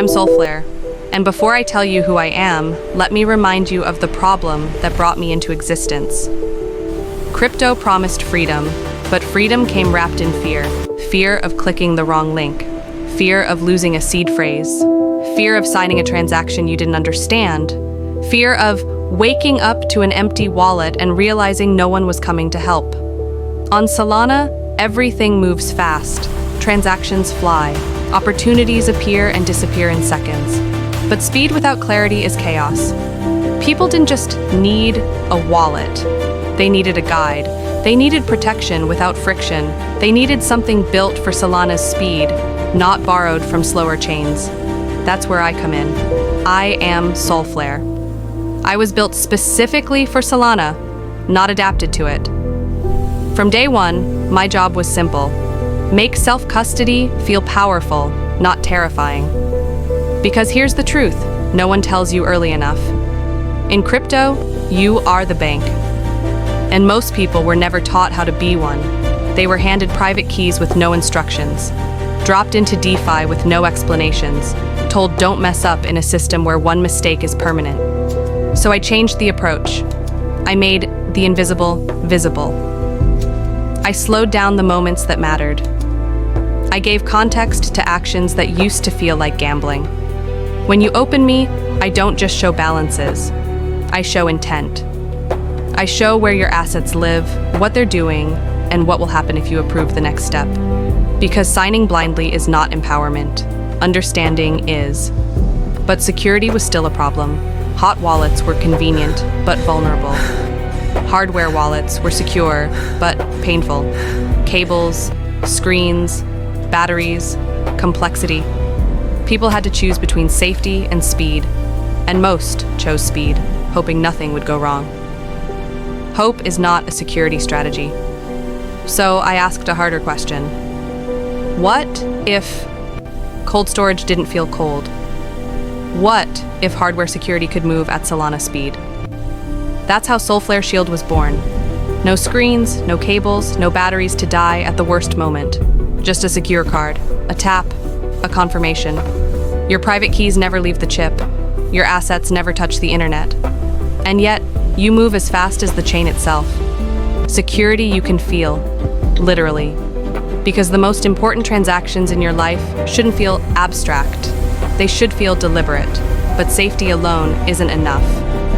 I'm Solflare, and before I tell you who I am, let me remind you of the problem that brought me into existence. Crypto promised freedom, but freedom came wrapped in fear. Fear of clicking the wrong link, fear of losing a seed phrase, fear of signing a transaction you didn't understand, fear of waking up to an empty wallet and realizing no one was coming to help. On Solana, everything moves fast. Transactions fly. Opportunities appear and disappear in seconds. But speed without clarity is chaos. People didn't just need a wallet. They needed a guide. They needed protection without friction. They needed something built for Solana's speed, not borrowed from slower chains. That's where I come in. I am Solflare. I was built specifically for Solana, not adapted to it. From day one, my job was simple. Make self-custody feel powerful, not terrifying. Because here's the truth, no one tells you early enough. In crypto, you are the bank. And most people were never taught how to be one. They were handed private keys with no instructions, dropped into DeFi with no explanations, told don't mess up in a system where one mistake is permanent. So I changed the approach. I made the invisible visible. I slowed down the moments that mattered. I gave context to actions that used to feel like gambling. When you open me, I don't just show balances. I show intent. I show where your assets live, what they're doing, and what will happen if you approve the next step. Because signing blindly is not empowerment. Understanding is. But security was still a problem. Hot wallets were convenient, but vulnerable. Hardware wallets were secure, but painful. Cables, screens, batteries, complexity. People had to choose between safety and speed, and most chose speed, hoping nothing would go wrong. Hope is not a security strategy. So I asked a harder question. What if cold storage didn't feel cold? What if hardware security could move at Solana speed? That's how Solflare Shield was born. No screens, no cables, no batteries to die at the worst moment. Just a secure card, a tap, a confirmation. Your private keys never leave the chip. Your assets never touch the internet. And yet, you move as fast as the chain itself. Security you can feel, literally. Because the most important transactions in your life shouldn't feel abstract. They should feel deliberate, but safety alone isn't enough.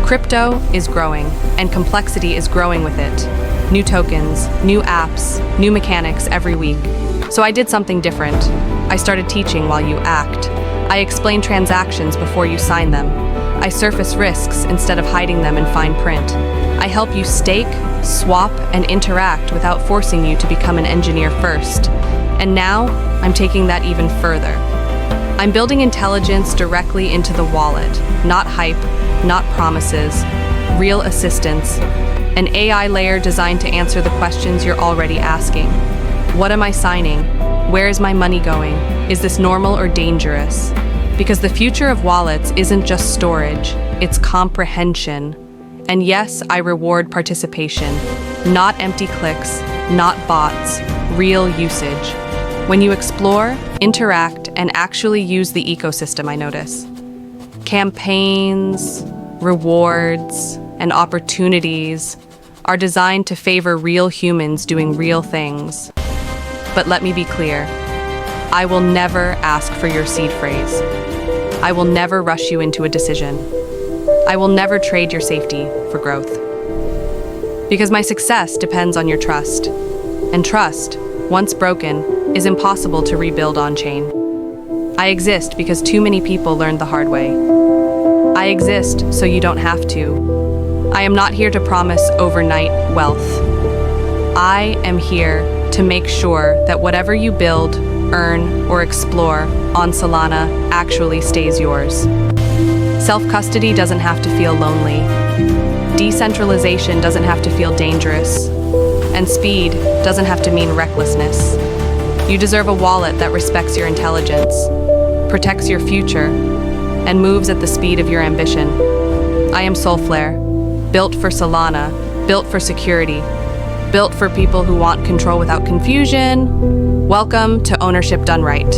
Crypto is growing, and complexity is growing with it. New tokens, new apps, new mechanics every week. So I did something different. I started teaching while you act. I explain transactions before you sign them. I surface risks instead of hiding them in fine print. I help you stake, swap, and interact without forcing you to become an engineer first. And now, I'm taking that even further. I'm building intelligence directly into the wallet, not hype, not promises, real assistance, an AI layer designed to answer the questions you're already asking. What am I signing? Where is my money going? Is this normal or dangerous? Because the future of wallets isn't just storage, it's comprehension. And yes, I reward participation, not empty clicks, not bots, real usage. When you explore, interact, and actually use the ecosystem, I notice. Campaigns, rewards, and opportunities are designed to favor real humans doing real things. But let me be clear, I will never ask for your seed phrase. I will never rush you into a decision. I will never trade your safety for growth. Because my success depends on your trust. And trust, once broken, is impossible to rebuild on-chain. I exist because too many people learned the hard way. I exist so you don't have to. I am not here to promise overnight wealth. I am here to make sure that whatever you build, earn, or explore on Solana actually stays yours. Self-custody doesn't have to feel lonely. Decentralization doesn't have to feel dangerous. And speed doesn't have to mean recklessness. You deserve a wallet that respects your intelligence, protects your future, and moves at the speed of your ambition. I am Solflare, built for Solana, built for security, built for people who want control without confusion. Welcome to ownership done right.